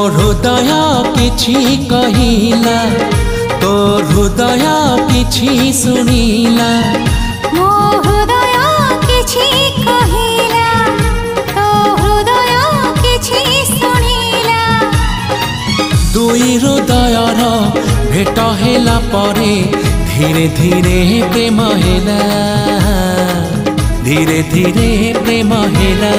हृदय किछि कहिला, तो हृदय किछि सुनिला। मो हृदय किछि कहिला, तो हृदय किछि सुनिला। दुई हृदयर भेट हेला परे धीरे धीरे प्रेम हेला, धीरे धीरे प्रेम हेला।